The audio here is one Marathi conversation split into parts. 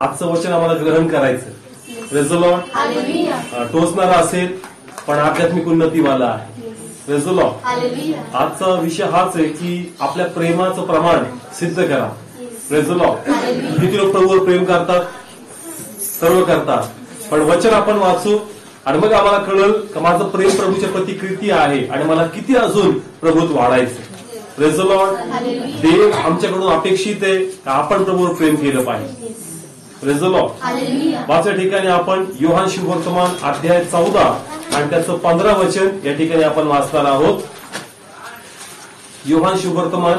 आजचं वचन आम्हाला ग्रहण करायचं. Praise the Lord. टोचणारा असेल पण आध्यात्मिक उन्नतीवाला आहे. Praise the Lord. आजचा विषय हाच आहे की आपल्या प्रेमाचं प्रमाण सिद्ध करा. Praise the Lord. किती लोक प्रभूवर प्रेम करतात, सर्व करतात, पण वचन आपण वाचू आणि मग आम्हाला कळलं की माझं प्रेम प्रभूच्या प्रति किती आहे आणि मला किती अजून प्रभूत वाढायचं. Praise the Lord. देव आमच्याकडून अपेक्षित आहे की आपण प्रभूवर प्रेम केलं पाहिजे. Praise the Lord. पाचव्या ठिकाणी आपण योहान शुभवर्तमान अध्याय 14 आणि त्याचं 15 वचन या ठिकाणी आपण वाचणार आहोत. योहान शुभवर्तमान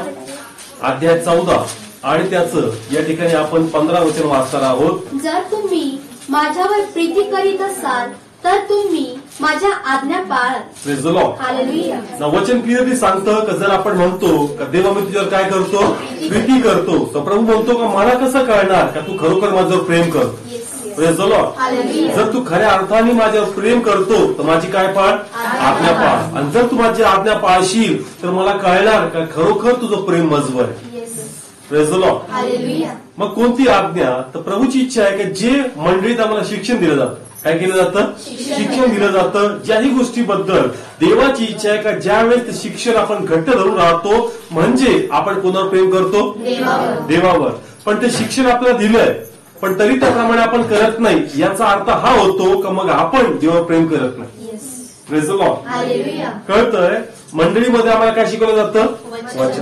अध्याय 14 आणि त्याचं या ठिकाणी आपण 15 वचन वाचणार आहोत. जर तुम्ही माझ्यावर प्रीती करीत असाल तर तुम्ही माझ्या आज्ञा पाळाल. Praise the Lord. हालेलुया. वचन क्लिअरली सांगतं की जर आपण म्हणतो का देवा मी तुझ्यावर काय करतो, प्रीती करतो, तर प्रभू म्हणतो का मला कसं कळणार का तू खरोखर माझ्यावर प्रेम करतो. Praise the Lord. जर तू खऱ्या अर्थाने माझ्यावर प्रेम करतो तर माझी काय पाळ, आज्ञा पाळ. आणि जर तू माझी आज्ञा पाळशील तर मला कळणार का खरोखर तुझं प्रेम मजबूत आहे. Praise the Lord. मग कोणती आज्ञा, तर प्रभूची इच्छा आहे की जे मंडळीत आम्हाला शिक्षण दिलं जातं, काय केलं जातं, शिक्षण दिलं जातं ज्याही गोष्टीबद्दल देवाची इच्छा आहे का ज्यावेळेस ते शिक्षण आपण घट्ट धरून राहतो म्हणजे आपण कोणावर प्रेम करतो, देवावर. पण ते शिक्षण आपल्याला दिलंय पण तरी त्याप्रमाणे आपण करत नाही, याचा अर्थ हा होतो का मग आपण देवावर प्रेम करत नाही. Praise the Lord. कळतंय. मंडळीमध्ये आम्हाला काय शिकवलं जातं, वचन.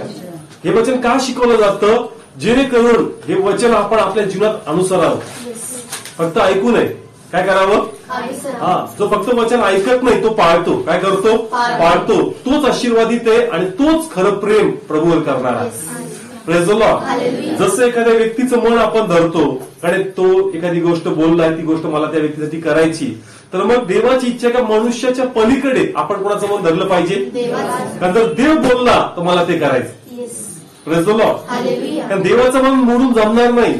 हे वचन का शिकवलं जातं, जेणेकरून हे वचन आपण आपल्या जीवनात अनुसरावं. फक्त ऐकू नये, काय करावं, जो फक्त वचन ऐकत नाही तो पाळतो, काय करतो, पाळतो, तोच आशीर्वादित आहे आणि तोच खरं प्रेम प्रभूवर करणार आहे. Praise the Lord. जसं एखाद्या व्यक्तीचं मन आपण धरतो आणि तो एखादी गोष्ट बोललाय, ती गोष्ट मला त्या व्यक्तीसाठी करायची, तर मग देवाची इच्छा का मनुष्याच्या पलीकडे आपण कोणाचं मन धरलं पाहिजे, कारण जर देव बोलला तर मला ते करायचं. Praise the Lord. कारण देवाचं मन मोडून जमणार नाही,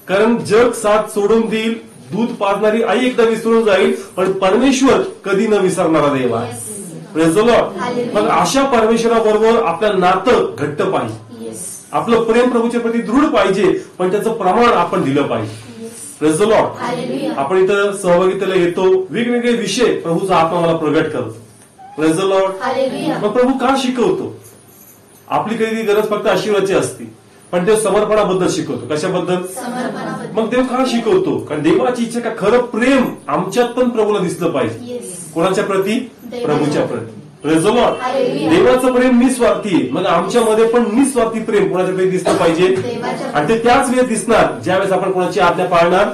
कारण जग साथ सोडून देईल, दूध पाजणारी आई एकदा विसरून जाईल, पण परमेश्वर कधी न विसरणारा देव आहे. Praise the Lord. मग अशा परमेश्वराबरोबर आपलं नातं घट्ट पाहिजे, आपलं प्रेम प्रभूच्या प्रती दृढ पाहिजे, पण त्याचं प्रमाण आपण दिलं पाहिजे. Praise the Lord. आपण इथं सहभागितेला येतो, वेगवेगळे विषय प्रभूचा आत्मा मला प्रगट करतो. Praise the Lord. मग प्रभू का शिकवतो, आपली काही गरज फक्त आशीर्वादाची असते, पण देव समर्पणाबद्दल शिकवतो. कशाबद्दल, मग देव का शिकवतो, कारण देवाची इच्छा का खरं प्रेम आमच्यात पण प्रभूला दिसलं पाहिजे. कोणाच्या प्रती, प्रभूच्या प्रती. Praise the Lord. देवाचं प्रेम निस्वार्थी आहे, मग आमच्यामध्ये पण निस्वार्थी प्रेम कोणाच्या प्रती दिसलं पाहिजे आणि ते त्याच वेळेस दिसणार ज्यावेळेस आपण कोणाची आज्ञा पाळणार.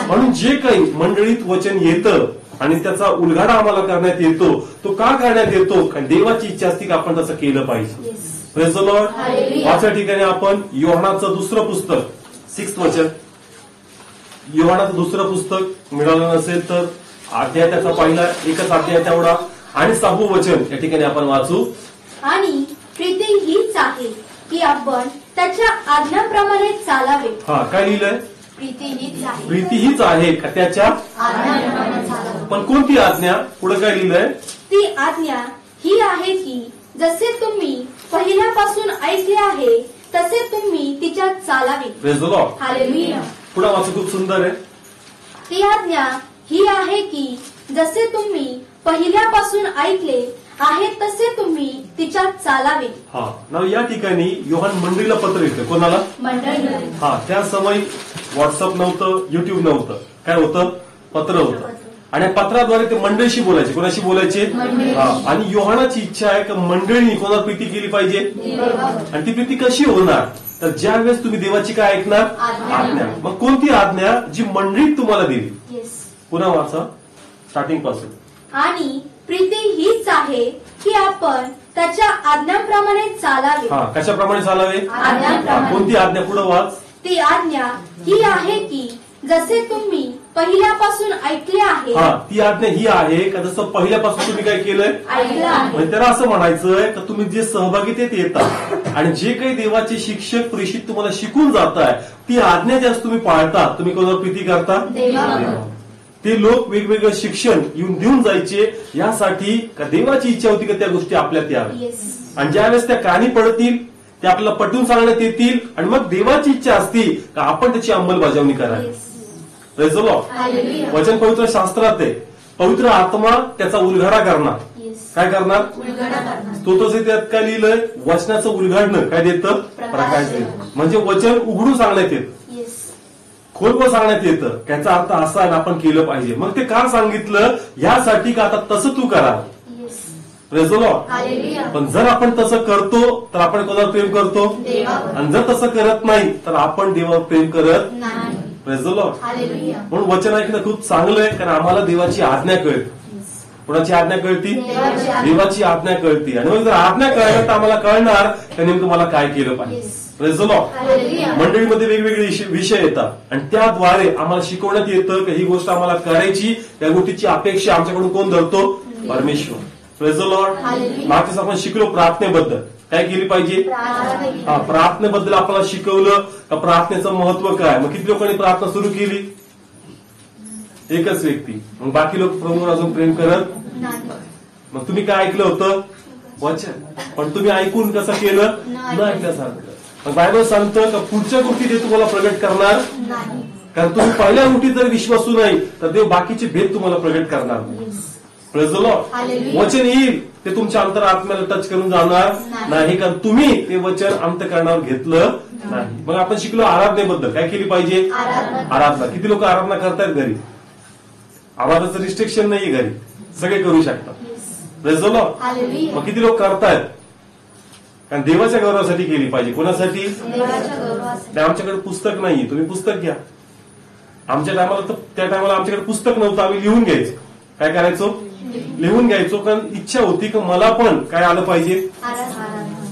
म्हणून जे काही मंडळीत वचन येतं आणि त्याचा उलगडा आम्हाला करण्यात येतो, तो का करण्यात येतो, कारण देवाची इच्छा असते की आपण तसं केलं पाहिजे. Praise the Lord. पाचव्या ठिकाणी आपण योहानाचं दुसरं पुस्तक 6th वचन, योहानाचं दुसरं पुस्तक मिळालं नसेल तर अध्याय त्याचा पहिला एकच अध्याय तेवढा आणि 6वं वचन या ठिकाणी आपण वाचू. आणि प्रीती हीच आहे की आपण त्याच्या आज्ञाप्रमाणे चालावे. काय लिहिलंय, प्रीती हीच आहे का त्याच्या आज्ञाप्रमाणे चालावे. पण कोणती आज्ञा, पुढे काय लिहिलंय, ती आज्ञा ही आहे की जसे तुम्ही पहिल्यापासून ऐकले आहे तसे तुम्ही तिच्यात चालावे. Praise the Lord. हालेलुया. पुढे वाचू, खूप सुंदर आहे. ती आज्ञा ही आहे की जसे तुम्ही पहिल्यापासून ऐकले आहे तसे तुम्ही तिच्यात चालावे. या ठिकाणी योहान मंडळीला पत्र लिहितं. कोणाला, मंडळीला. त्या समय व्हॉट्सअप नव्हतं, युट्यूब नव्हतं, काय होतं, पत्र होतं. आणि पत्राद्वारे ते मंडळीशी बोलायचे. कोणाशी बोलायचे, आणि योहानाची इच्छा आहे की मंडळीने कोणाला प्रीती केली पाहिजे, आणि ती प्रीती कशी होणार, तर ज्या वेळेस तुम्ही देवाची काय ऐकणार, आज्ञा. मग कोणती आज्ञा, जी मंडळीत तुम्हाला दिली. पुन्हा वाचा स्टार्टिंग पासून. आणि प्रीती हीच आहे की आपण त्याच्या आज्ञाप्रमाणे चालावे. कशाप्रमाणे चालावे, कोणती आज्ञा, पुढे वाच. ती आज्ञा ही आहे की जसे तुम्ही पहिल्यापासून ऐकले आहे. ती आज्ञा ही आहे का जसं पहिल्यापासून तुम्ही काय केलंय, म्हणजे त्याला असं म्हणायचंय का तुम्ही जे सहभागितेत येतात आणि जे काही देवाचे शिक्षक प्रेषित तुम्हाला शिकून जाताय ती आज्ञा ज्यास तुम्ही पाळता, तुम्ही कोणावर प्रीती करता, ते लोक वेगवेगळं शिक्षण येऊन देऊन जायचे यासाठी का देवाची इच्छा होती की त्या गोष्टी आपल्यात याव्या. आणि ज्यावेळेस त्या कानी पडतील ते आपल्याला पटवून सांगण्यात येतील आणि मग देवाची इच्छा असती का आपण त्याची अंमलबजावणी करावी. Praise the Lord. वचन पवित्र शास्त्रात आहे, पवित्र आत्मा त्याचा उलगडा करणार. काय करणार? स्तोत्रसंहितेत काय लिहिलंय? वचनाचं उलगडणं काय देतं? प्रकाश देतं. म्हणजे वचन उघडून सांगण्यात येतं, खोलवर सांगण्यात येतं. त्याचा अर्थ असा आहे, आपण केलं पाहिजे. मग ते का सांगितलं? यासाठी का आता तसं तू करा. Praise the Lord. पण जर आपण तसं करतो तर आपण कोणावर प्रेम करतो? आणि जर तसं करत नाही तर आपण देवावर प्रेम करत नाही. Praise the Lord. म्हणून वचन ऐकणं खूप चांगलं आहे, कारण आम्हाला देवाची आज्ञा कळते. कोणाची आज्ञा कळती? देवाची आज्ञा कळती. आणि मग जर आज्ञा कळलं तर आम्हाला कळणार की नेमकं मला काय केलं पाहिजे. Praise the Lord. मंडळीमध्ये वेगवेगळे विषय येतात आणि त्याद्वारे आम्हाला शिकवण्यात येतं की ही गोष्ट आम्हाला करायची. या गोष्टीची अपेक्षा आमच्याकडून कोण धरतो? परमेश्वर. Praise the Lord. मागच्याच आपण शिकलो प्रार्थनेबद्दल. काय केली पाहिजे? प्रार्थनेबद्दल आपल्याला शिकवलं का प्रार्थनेचं महत्व काय. मग किती लोकांनी प्रार्थना सुरू केली? एकच व्यक्ती. मग बाकी लोक प्रभूवर अजून प्रेम करत. मग तुम्ही काय ऐकलं होतं? वचन. पण तुम्ही ऐकून कसं केलं? न ऐकल्यासारखं. मग बायबल सांगतं का पुढच्या गोष्टी ते तुम्हाला प्रगट करणार, कारण तुम्ही पहिल्या गोष्टीत जर विश्वासू नाही तर देव बाकीचे भेद तुम्हाला प्रगट करणार नाही. Praise the Lord. वचन येईल ते तुमच्या अंतरात्म्याला टच करून जाणार नाही, कारण तुम्ही ते वचन अंतःकरणावर घेतलं नाही. मग आपण शिकलो आराधनेबद्दल. काय केली पाहिजे? आराधना. किती लोक आराधना करतायत घरी? आवाजाचं रिस्ट्रिक्शन नाहीये घरी, सगळे करू शकतात. Praise the Lord. मग किती लोक करतायत? कारण देवाच्या गौरवासाठी केली पाहिजे. कोणासाठी? आमच्याकडे पुस्तक नाहीये, तुम्ही पुस्तक घ्या. आमच्या टायमाला तर त्या टायमाला आमच्याकडे पुस्तक नव्हतं, आम्ही लिहून घ्यायचो. काय करायचो? लिहून घ्यायचो. कारण इच्छा होती की मला पण काय आलं पाहिजे,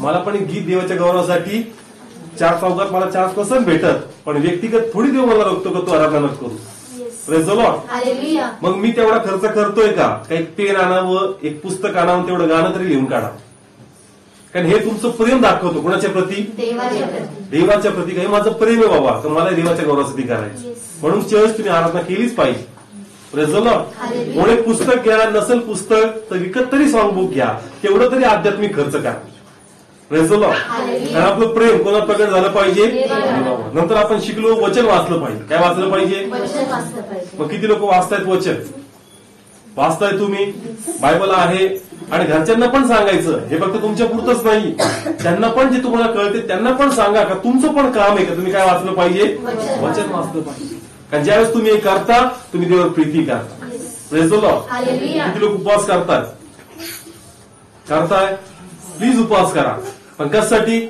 मला पण एक गीत देवाच्या गौरवासाठी. 4 चौघात मला 4 पसंत भेटत, पण व्यक्तिगत थोडी देव मला रोखतो का तू आराधना करू. Praise the Lord. मग मी तेवढा खर्च करतोय का? काही पेन आणावं, एक पुस्तक आणावं, तेवढं गाणं तरी लिहून काढा. कारण हे तुमचं प्रेम दाखवतो. कोणाच्या प्रती? देवाच्या प्रती. हे माझं प्रेम आहे बाबा, तर मला देवाच्या गौरवासाठी करायचं. म्हणून चर्च तुम्ही आराधना केलीच पाहिजे. Praise the Lord. कोणी पुस्तक घ्या, नसेल पुस्तक तर विकत तरी सॉंग बुक घ्या. तेवढं तरी आध्यात्मिक खर्च करा. Praise the Lord. कारण आपलं प्रेम कोणा प्रगट झालं पाहिजे? नंतर आपण शिकलो वचन वाचलं पाहिजे. काय वाचलं पाहिजे? मग किती लोक वाचतायत वचन? वाचताय तुम्ही? बायबल आहे. आणि घरच्यांना पण सांगायचं, हे फक्त तुमच्या पुरतच नाही, त्यांना पण जे तुम्हाला कळते त्यांना पण सांगा का तुमचं पण काम आहे का तुम्ही काय वाचलं पाहिजे? वचन वाचलं पाहिजे. कारण ज्यावेळेस तुम्ही हे करता तुम्ही देवावर प्रीती करता. Praise the Lord. किती लोक उपवास करतात? करताय? प्लीज उपवास करा. पण कशासाठी?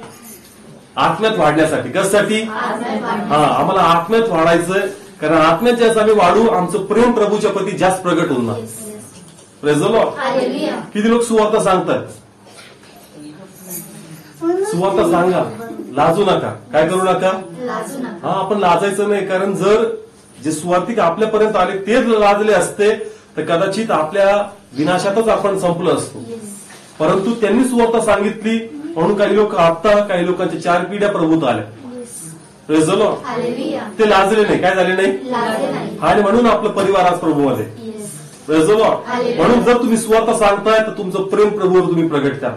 आत्म्यात वाढण्यासाठी. कशासाठी? आम्हाला आत्म्यात वाढायचंय, कारण आत्म्यात जास्त आम्ही वाढू, आमचं प्रेम प्रभूच्या प्रती जास्त प्रगट होणार. Praise the Lord. किती लोक सुवार्ता सांगतात? सुवार्ता सांगा, लाजू नका. काय करू नका? आपण लाजायचं नाही. कारण जर जे सुवार्तिक आपल्यापर्यंत आले तेच लाजले असते तर कदाचित आपल्या विनाशातच आपण संपलो असतो. परंतु त्यांनी सुवार्ता सांगितली म्हणून काही लोक आता, काही लोकांच्या 4 पिढ्या प्रभूत आल्या. Praise the Lord. ते लाजले नाही. काय झाले नाही? आणि म्हणून आपलं परिवार आज प्रभूमध्ये. Praise the Lord. म्हणून जर तुम्ही सुवार्ता सांगताय तर तुमचं प्रेम प्रभूवर तुम्ही प्रगट करा.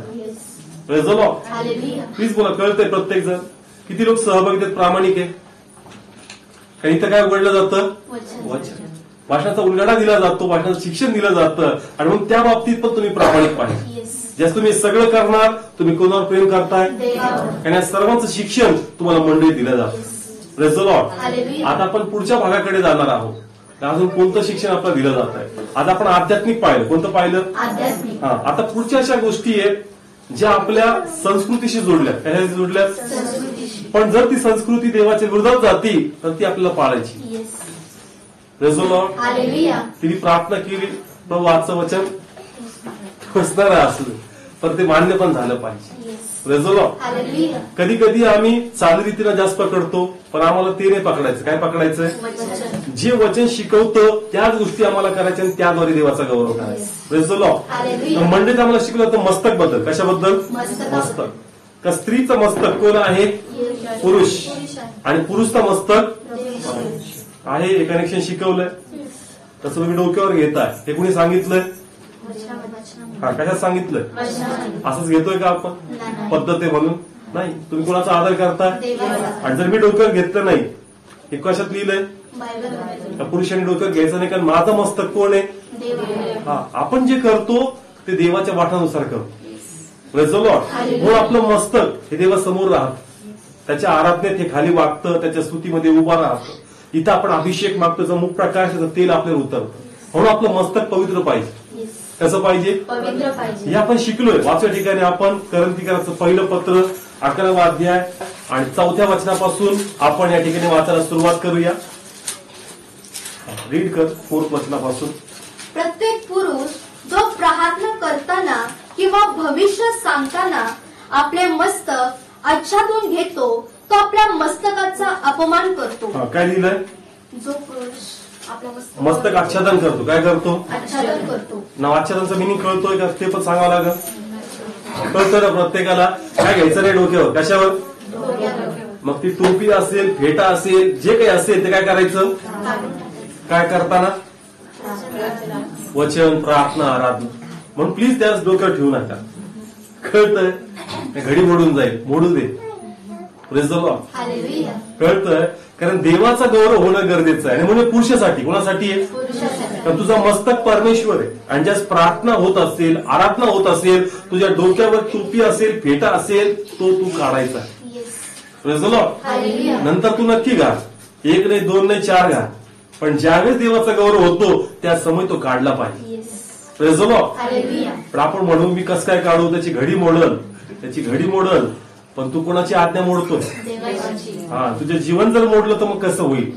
Praise the Lord. प्लीज बोला. कळतंय प्रत्येक जण? किती लोक सहभागी आहेत, प्रामाणिक आहे? काही इथं काय उघडलं जातं? वचन. भाषणाचा उलगडा दिला जातो, भाषणाचं शिक्षण दिलं जातं. आणि म्हणून त्या बाबतीत पण तुम्ही प्रामाणिक पाहिजे. ज्यास तुम्ही सगळं करणार, तुम्ही कोणावर प्रेम करताय? आणि या सर्वांचं शिक्षण तुम्हाला मंडळीत दिलं जातं. Praise the Lord. आता आपण पुढच्या भागाकडे जाणार आहोत. अजून कोणतं शिक्षण आपल्याला दिलं जात आहे? आज आपण आध्यात्मिक पाहिलं. कोणतं पाहिलं? आता पुढच्या अशा गोष्टी आहेत ज्या आपल्या संस्कृतीशी जोडल्यात. कशाशी जोडल्यात? पण जर ती संस्कृती देवाच्या विरोधात जाती तर ती आपल्याला पाळायची. Praise the Lord. तिने प्रार्थना केली, प्रभू आजचं वचन असणार असलं पण ते मान्य पण झालं पाहिजे. Praise the Lord. कधी कधी आम्ही चालरीतीला जास्त पकडतो, पण आम्हाला ते नाही पकडायचं. काय पकडायचंय? जे वचन शिकवतं त्याच गोष्टी आम्हाला करायच्या आणि त्याद्वारे देवाचा गौरव करायचा. Praise the Lord. मंडळीत आम्हाला शिकवलं होतं मस्तक बद्दल. कशाबद्दल? मस्तक. का स्त्रीचं मस्तक कोण आहे? पुरुष. आणि पुरुषचं मस्तक आहे. हे कनेक्शन शिकवलंय. तसं तुम्ही डोक्यावर घेताय. हे कुणी सांगितलंय? कशात सांगितलंय? असंच घेतोय का आपण? पद्धत आहे म्हणून? नाही. तुम्ही कोणाचा आदर करताय? देवाचा. आणि जर मी डोक्यावर घेतलं नाही, हे कशात लिहिलंय? बायबलमध्ये. त्या पुरुषांनी डोक्यावर घ्यायचं नाही, कारण माझं मस्तक कोण आहे? देव. हा, आपण जे करतो ते देवाच्या वाटानुसार करतो. Praise the Lord. म्हणून आपलं मस्तक हे देवासमोर राहतं, त्याच्या आराधनेत हे खाली वागतं, त्याच्या स्तुतीमध्ये उभा राहतं. इथं आपण अभिषेक मागतो, जर मुख प्रकाशाचं तेल आपल्याला उतरतं. म्हणून आपलं मस्तक पवित्र पाहिजे. कसं पाहिजे? पवित्र पाहिजे. हे आपण शिकलोय. वाचल्या ठिकाणी आपण करंथीकरांचं पहिलं पत्र 11वा अध्याय आणि 4थ्या वचनापासून आपण या ठिकाणी वाचायला सुरुवात करूया. रीड कर 4th वचनापासून. प्रत्येक पुरुष जो प्रार्थना करताना किंवा भविष्य सांगताना आपले मस्तक आच्छादून घेतो तो आपल्या मस्तकाचा अपमान करतो. काय लिहिलंय? जो पुरुष आपल्या मस्तक आच्छादन करतो. काय करतो? आच्छादन करतो. नाव आच्छादनचं मिनिंग कळतोय का? ते पण सांगावं लागेल. कळतं ना प्रत्येकाला? काय घ्यायचं नाही डोक्यावर. कशावर? मग ती टोपी असेल, फेटा असेल, जे काही असेल ते काय करायचं? काय करताना? वचन, प्रार्थना, आराधना. म्हणून प्लीज त्याच डोक्यावर ठेवू नका. कळतंय? घडी मोडून जाईल, मोडू दे. Praise the Lord. हालेलुया. कळतंय? कारण देवाचा गौरव होणं गरजेचं आहे. आणि म्हणून पुरुषासाठी, कोणासाठी आहे? पुरुषासाठी. कारण तुझा मस्तक परमेश्वर आहे. आणि ज्या प्रार्थना होत असेल, आराधना होत असेल, तुझ्या डोक्यावर टोपी असेल, फेटा असेल, तो तू काढायचा. Praise the Lord. हालेलुया. नंतर तू नक्की घाल. 1 नाही, 2 नाही, 4 घाल. पण ज्यावेळेस देवाचा गौरव होतो त्या समय तो काढला पाहिजे. Praise the Lord. हालेलुया. पण आपण म्हणू मी कसं काय काढू? त्याची घडी मोडल, त्याची घडी मोडल. पण तू कोणाची आज्ञा मोडतोय? देवाची. हा, तुझं जीवन जर मोडलं तर मग कसं होईल?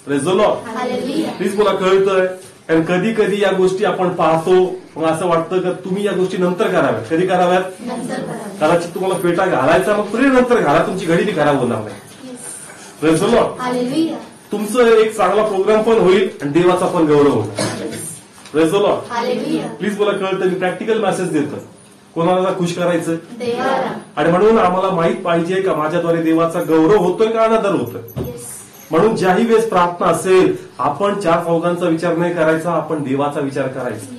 Praise the Lord. Hallelujah. Please मला कळतंय. कारण कधी कधी या गोष्टी आपण पाहतो, मग असं वाटतं की तुम्ही या गोष्टी नंतर कराव्यात. कधी कराव्यात? नंतर करा. कदाचित तुम्हाला फेटा घालायचा, मग पुढे नंतर घाला, तुमची घडी ती खराब होणार नाही. Praise the Lord. हालेलुया. तुमचं एक चांगला प्रोग्राम पण होईल आणि देवाचा पण गौरव होईल. Praise the Lord. Hallelujah. Please मला कळतं. मी प्रॅक्टिकल मेसेज देतो. कोणाला खुश करायचं? देवाला. आणि म्हणून आम्हाला माहित पाहिजे का माझ्याद्वारे देवाचा गौरव होतोय का अनादर होतोय. म्हणून ज्याही वेळेस प्रार्थना असेल, आपण 4 चौघांचा विचार नाही करायचा, आपण देवाचा विचार करायचा.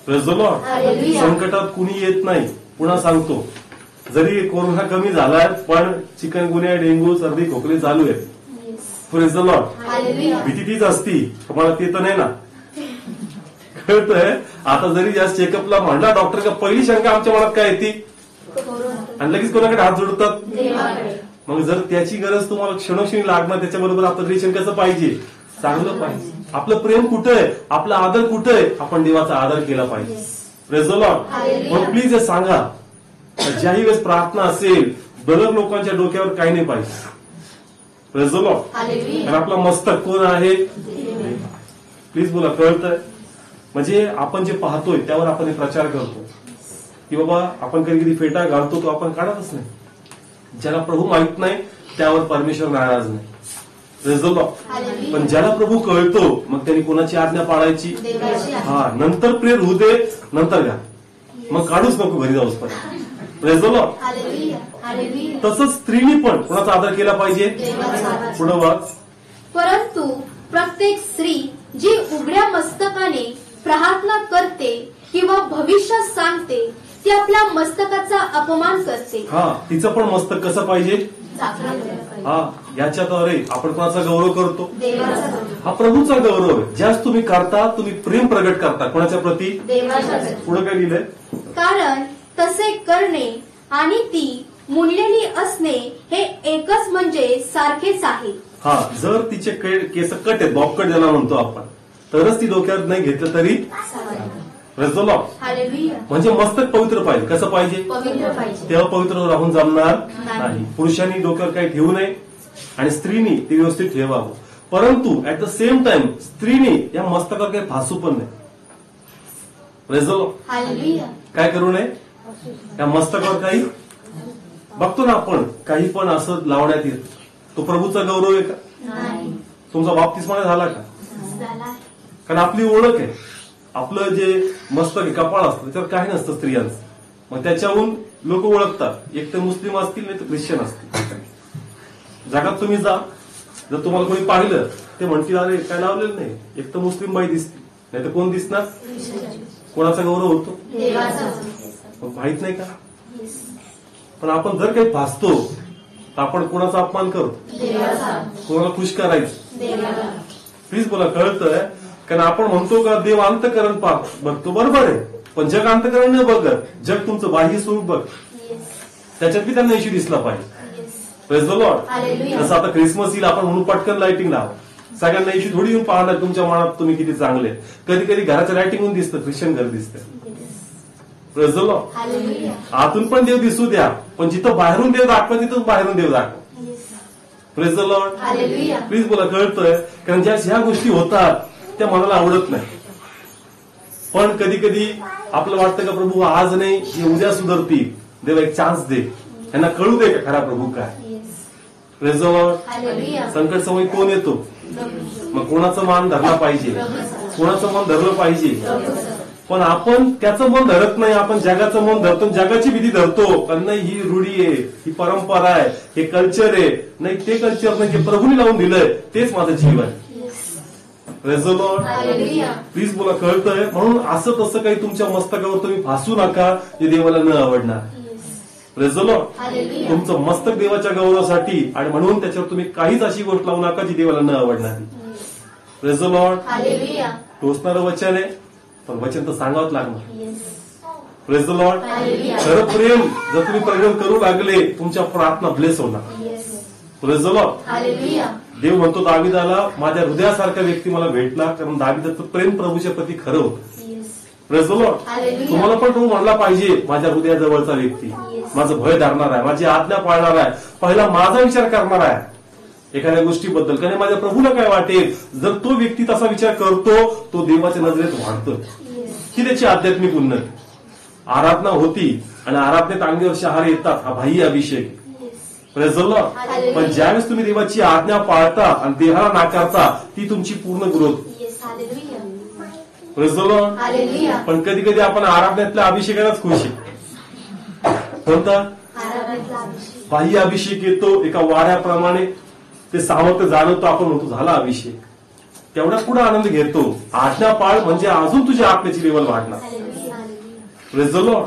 Praise the Lord. हालेलुया. संकटात कुणी येत नाही. पुन्हा सांगतो, जरी कोरोना कमी झालाय पण चिकनगुन्या, डेंग्यू, सर्दी, खोकले चालू आहेत. Praise the Lord. हालेलुया. भीती तीच असती. तुम्हाला ते तर नाही ना? कळतंय? आता जरी जास्त चेकअपला म्हणला डॉक्टर का पहिली शंका आमच्या मनात काय येते? आणि लगेच कोणाकडे हात जोडतात? देवाकडे. मग जर त्याची गरज तुम्हाला क्षणोक्षणी लागणार, त्याच्याबरोबर आपलं रिलेशन कसं पाहिजे? चांगलं पाहिजे. आपलं प्रेम कुठं आहे? आपला आदर कुठं आहे? आपण देवाचा आदर केला पाहिजे. Praise the Lord. हालेलुया. मग प्लीज हे सांगा, ज्याही वेळेस प्रार्थना असेल, बलर लोकांच्या डोक्यावर काही नाही पाहिजे. Praise the Lord. हालेलुया. कारण आपला मस्तक कोण आहे? प्लीज बोला, कळतंय? म्हणजे आपण जे पाहतोय त्यावर आपण प्रचार करतो की बाबा आपण कधी कधी फेटा घालतो, तो आपण काढतच नाही. ज्याला प्रभू माहित नाही त्यावर परमेश्वर नाराज नाही. Praise the Lord. हालेलुया. पण ज्याला प्रभू कळतो मग त्यांनी कोणाची आज्ञा पाळायची? देवाची. हा, नंतर प्रेर होऊ दे, नंतर घ्या, मग काढूच नको घरी जाऊच पर्यंत. Praise the Lord. Hallelujah. Hallelujah. तसंच स्त्रीनी पण कोणाचा आदर केला पाहिजे? देवाचा. पुढं वाच. परंतु प्रत्येक स्त्री जी उघड्या मस्तकाने प्रार्थना करते किंवा भविष्य सांगते ती आपल्या मस्तकाचा अपमान करते. हा, तिचं पण मस्तक कसं पाहिजे? हा, याच्याद्वारे आपण कोणाचा गौरव करतो? देवाचा. हा प्रभूचा गौरव आहे. ज्यास तुम्ही करता, तुम्ही प्रेम प्रगट करता कोणाच्या प्रती? देवाचा. पुढे काय लिहिलंय? कारण तसे करणे आणि ती मुनलेली असणे हे एकच म्हणजे सारखेच आहे. हा, जर तिचे केस कट आहेत, बॉबकट ज्याला म्हणतो आपण, तरच ती डोक्यावर नाही घेतलं तरी Praise the Lord. हालेलुया. म्हणजे मस्तक पवित्र पाहिजे. कसं पाहिजे? पवित्र पाहिजे. ते अपवित्र राहून जमणार नाही. पुरुषांनी डोक्यावर काही ठेवू नये आणि स्त्रीनी ते व्यवस्थित ठेवावं. परंतु ऍट द सेम टाइम स्त्रीनी या मस्तकावर काही फासू पण नाही. Praise the Lord. हालेलुया. काय करू नये? या मस्तकावर काही बघतो ना आपण, काही पण असं लावण्यात येत, तो प्रभूचा गौरव आहे का? नाही. तुमचा बाप्तिस्मा झाला का? झाला. कारण आपली ओळख आहे. आपलं जे मस्तक आहे, कपाळ असतं, त्याच्यावर काही नसतं स्त्रियांचं. मग त्याच्याहून लोक ओळखतात. एक तर मुस्लिम असतील, नाही तर ख्रिश्चन असतील. जगात तुम्ही जा, जर तुम्हाला कोणी पाहिलं ते म्हणतील अरे काय लावलेलं नाही, एक तर मुस्लिम बाई दिसते, नाही तर कोण दिसणार? कोणाचा गौरव होतो? देवाचा. मग माहित नाही का? पण आपण जर काही भासतो तर आपण कोणाचा अपमान करतो, कोणाला खुश करायचं. प्लीज बोला, कळतंय? कारण आपण म्हणतो का देव अंतकरण बघतो, बरोबर आहे, पण जग अंतकरण नाही बघत, जग तुमचं बाह्य स्वरूप बघ, त्याच्यात बी त्यांना इश्यू दिसला पाहिजे. Praise the Lord. जसं आता क्रिसमस येईल आपण म्हणून पटकन लाइटिंग लावा, सगळ्यांना इश्यू थोडी येऊन पाहणार तुमच्या मनात तुम्ही किती चांगले. कधी कधी घराच्या लाइटिंग होऊन दिसतं, ख्रिश्चन घर दिसतं. Praise the Lord. आतून पण देव दिसू द्या, पण जिथं बाहेरून देव दाखवा तिथं बाहेरून देव दाखवा. Praise the Lord. प्लीज बोला, कळतंय? कारण ज्या ह्या गोष्टी होतात त्या मनाला आवडत नाही, पण कधी कधी आपलं वाटतं का प्रभू आज नाही हे उद्या सुधारतील, देव एक चान्स दे, यांना कळू दे का खरा प्रभू काय. Praise the Lord. संकट समय कोण येतो, मग कोणाचं मान धरला पाहिजे, कोणाचं मन धरलं पाहिजे, पण आपण त्याचं मन धरत नाही, आपण जगाचं मन धरतो, जगाची भीती धरतो. कारण नाही ही रूढी आहे, ही परंपरा आहे, हे कल्चर आहे, नाही ते कल्चर नाही, जे प्रभूने लावून दिलंय तेच माझं जीवन आहे. Praise the Lord. प्लीज बोला, कळतंय? म्हणून असं तसं काही तुमच्या मस्तकावर तुम्ही फासू नका जे देवाला न आवडणार. Praise the Lord. तुमचं मस्तक देवाच्या गौरवासाठी, आणि म्हणून त्याच्यावर तुम्ही काहीच अशी गोष्ट लावू नका जी देवाला न आवडणार. Praise the Lord. टोचणारं वचन आहे, पण वचन तर सांगावंच लागणार. Praise the Lord. खरं प्रेम जर तुम्ही प्रगट करू लागले, तुमच्या प्रार्थना ब्लेस होणार. Praise the Lord. देव म्हणतो दाविदाला, माझ्या हृदयासारखा व्यक्ती मला भेटला, कारण दाविदाचं प्रेम प्रभूच्या प्रती खरं होतं. Praise the Lord. तुम्हाला पण प्रभू म्हणला पाहिजे, माझ्या हृदयाजवळचा व्यक्ती माझं भय धरणार आहे, माझी आज्ञा पाळणार आहे, पहिला माझा विचार करणार आहे एखाद्या गोष्टीबद्दल. कारण माझ्या प्रभूला काय वाटेल, जर तो व्यक्ती तसा विचार करतो, तो देवाच्या नजरेत वाढतो. ही त्याची आध्यात्मिक उन्नती. आराधना होती आणि आराधनेत अंगावर शहारे येतात, हा बाह्य अभिषेक. Praise the Lord. पण ज्यावेळेस तुम्ही देवाची आज्ञा पाळता आणि देहाला नाकारता, ती तुमची पूर्ण ग्रोथ. Praise the Lord. पण कधी कधी आपण आराधनेतल्या अभिषेकालाच खुश आहे. कोणता बाह्य अभिषेक येतो, एका वाऱ्याप्रमाणे ते सामर्थ्य जाणवतो, आपण म्हणतो झाला अभिषेक, तेवढा पुढे आनंद घेतो. आज्ञा पाळ म्हणजे अजून तुझ्या आत्म्याची लेवल वाढणार. Praise the Lord.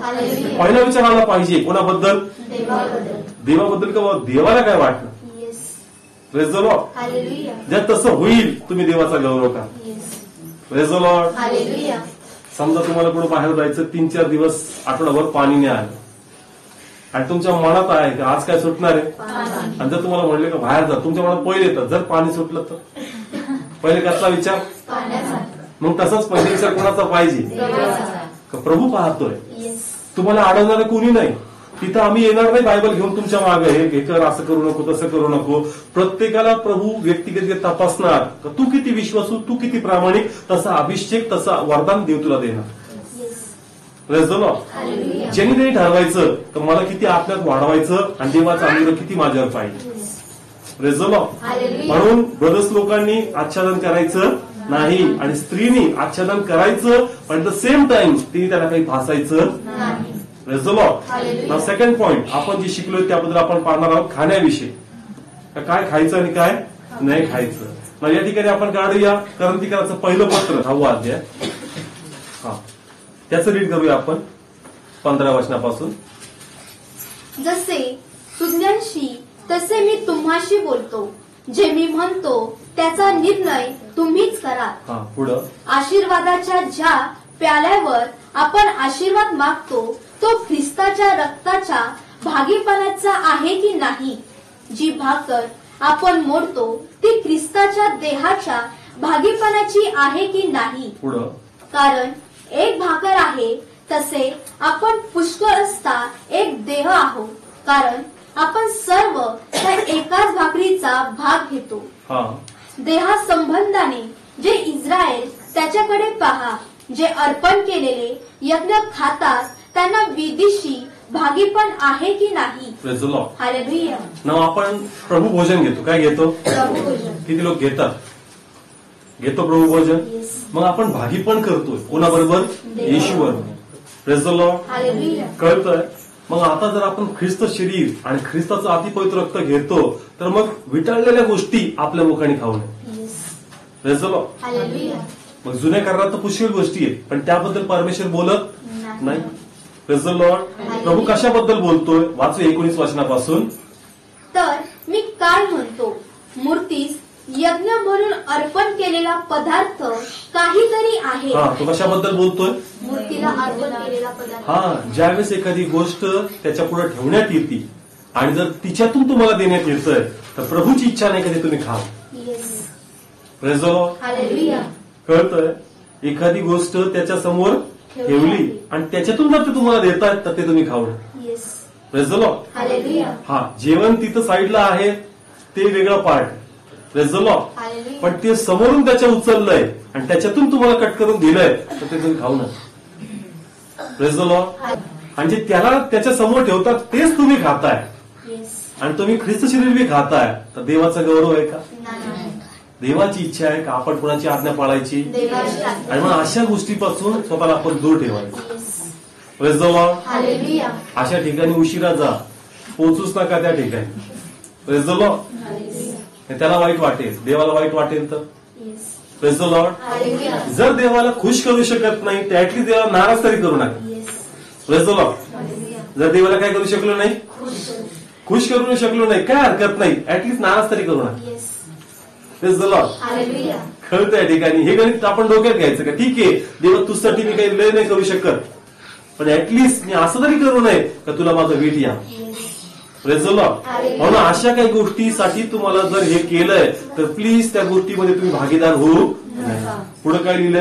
पहिला विचार आला पाहिजे कोणाबद्दल, देवाबद्दल, का देवाला काय वाटलं. Praise the Lord. जर तसं होईल तुम्ही देवाचा गौरव करा. Praise the Lord. समजा तुम्हाला कुठं बाहेर जायचं, 3-4 दिवस आठवडाभर पाणी नाही आलं, आणि तुमच्या मनात आहे की आज काय सुटणार आहे, आणि जर तुम्हाला म्हणले का बाहेर जा, तुमच्या मनात पहिले येतात जर पाणी सुटलं तर पहिले कसला विचार, मग तसाच पहिले विचार कोणाचा पाहिजे, का प्रभू पाहतोय, तुम्हाला अडवणारं कोणी नाही. तिथं आम्ही येणार नाही बायबल घेऊन तुमच्या मागे, हे कर, असं करू नको, तसं करू नको. प्रत्येकाला प्रभू व्यक्तिगत तपासणार, तू किती विश्वासू, तू किती प्रामाणिक, तसा अभिषेक, तसा वरदान देव तुला देणार. Praise the Lord. ज्यांनी त्यांनी ठरवायचं तर मला किती आत्म्यात वाढवायचं आणि देवाचा अनुग्रह किती माझ्यावर पाहिजे. Praise the Lord. म्हणून ब्रदर्स लोकांनी आच्छादन करायचं नाही आणि स्त्रीनी आच्छादन करायचं, पण द सेम टाइम तिने त्याला काही फासायचं नाही. Praise the Lord. Second point आपण जे शिकलोय त्याबद्दल आपण पाहणार आहोत, खाण्याविषयी. काय खायचं आणि काय नाही खायचं. मग या ठिकाणी आपण काढूया करंतिकाराचं पहिलं पत्र 6वा अध्याय. हा, त्याचं रीड करूया आपण 15 वचनापासून. जसे तुझ्यांशी तसे मी तुम्हाशी बोलतो, जे मी म्हणतो त्याचा निर्णय तुम्हीच करा. हा, पुढं. आशीर्वादाच्या ज्या प्याल्यावर आपण आशीर्वाद मागतो तो ख्रिस्ताच्या रक्ताच्या भागीपणाचा आहे की नाही. जी भाकर आपण मोडतो ती ख्रिस्ताच्या देहाच्या भागीपणाची आहे की नाही. पुढं. कारण एक भाकर आहे तसे आपण पुष्कळ असता एक देह आहोत, कारण आपण सर्व त्या एकाच भाकरीचा भाग घेतो. देहा संबंधाने जे इस्रायल त्याच्याकडे पहा, जे अर्पण केलेले यज्ञ खातात त्यांना विधीशी भागीपण आहे की नाही. हालेलुया. नाव आपण प्रभू भोजन घेतो. काय घेतो? प्रभू भोजन. किती लोक घेतात? घेतो प्रभू भोजन. मग आपण भागीपण करतोय कोणाबरोबर? येशूबरोबर. Praise the Lord. हालेलुया. कळतंय? मग आता जर आपण ख्रिस्त शरीर आणि ख्रिस्ताचं अतिपवित्र रक्त घेतो तर मग विटाळलेल्या गोष्टी आपल्या मुखाने खाऊ नये. Praise the Lord. हालेलुया. मग जुन्या करारात तर पुष्कळ गोष्टी आहेत, पण त्याबद्दल परमेश्वर बोलत नाही. Praise the Lord. प्रभू कशाबद्दल बोलतोय वाचू 19 वचनापासून. तर मी काय म्हणतो, मूर्तीस यज्ञ म्हणून अर्पण केलेला पदार्थ काहीतरी आहे. हा, तो कशाबद्दल बोलतोय. मूर्तीला अर्पण केलेला पदार्थ. हा, ज्यावेळेस एखादी गोष्ट त्याच्या पुढे ठेवण्यात येते आणि जर तिच्यातून तुम्हाला देण्यात येतंय तर प्रभूची इच्छा नाही कधी तुम्ही खाव. Yes. Praise the Lord. Hallelujah. कळतंय. एखादी गोष्ट त्याच्या समोर ठेवली आणि त्याच्यातून जर ते तुम्हाला देतात तर ते तुम्ही खाऊ. Yes. Praise the Lord. Hallelujah. हा, जेवण तिथं साईडला आहे ते वेगळं part. Praise the Lord. Hallelujah. पण ते समोरून त्याच्या उचललंय आणि त्याच्यातून तुम्हाला कट करून दिलंय तर ते तुम्ही खाऊ नका. Praise the Lord. आणि जे त्याला त्याच्या समोर ठेवतात तेच तुम्ही खाताय येस. आणि तुम्ही ख्रिस्त शरीर बी खाताय तर देवाचा गौरव आहे का. नाही. देवाची इच्छा आहे का आपण कोणाची आज्ञा पाळायची देवाची आज्ञा. आणि मग अशा गोष्टीपासून स्वतःला आपण दूर ठेवायचं. Yes. Praise the Lord. Hallelujah. अशा ठिकाणी उशिरा जा, पोहोचूच नका त्या ठिकाणी. Praise the Lord. हालेलुया. त्याला वाईट वाटेल, देवाला वाईट वाटेल तर. Yes. Praise the Lord. Hallelujah. जर देवाला खुश करू शकत नाही तर ऍटलीस्ट देवाला नाराज तरी करू नका. Yes. Praise the Lord. Hallelujah. जर देवाला काय करू शकलो नाही, खुश करू शकलो नाही, काय हरकत नाही, ऍटलीस्ट नाराज तरी करू नका. Yes. Praise the Lord. Hallelujah. कळतं या ठिकाणी. हे गणित आपण डोक्यात घ्यायचं का ठीक आहे देवा तुझ्यासाठी मी काही लय नाही करू शकत पण ऍटलीस्ट मी असं तरी करू नये का तुला माझं वीट या. येस. Praise the Lord. म्हणून अशा काही गोष्टीसाठी तुम्हाला जर हे केलंय तर प्लीज त्या गोष्टीमध्ये तुम्ही भागीदार होऊ नका. पुढे काय लिहिलंय.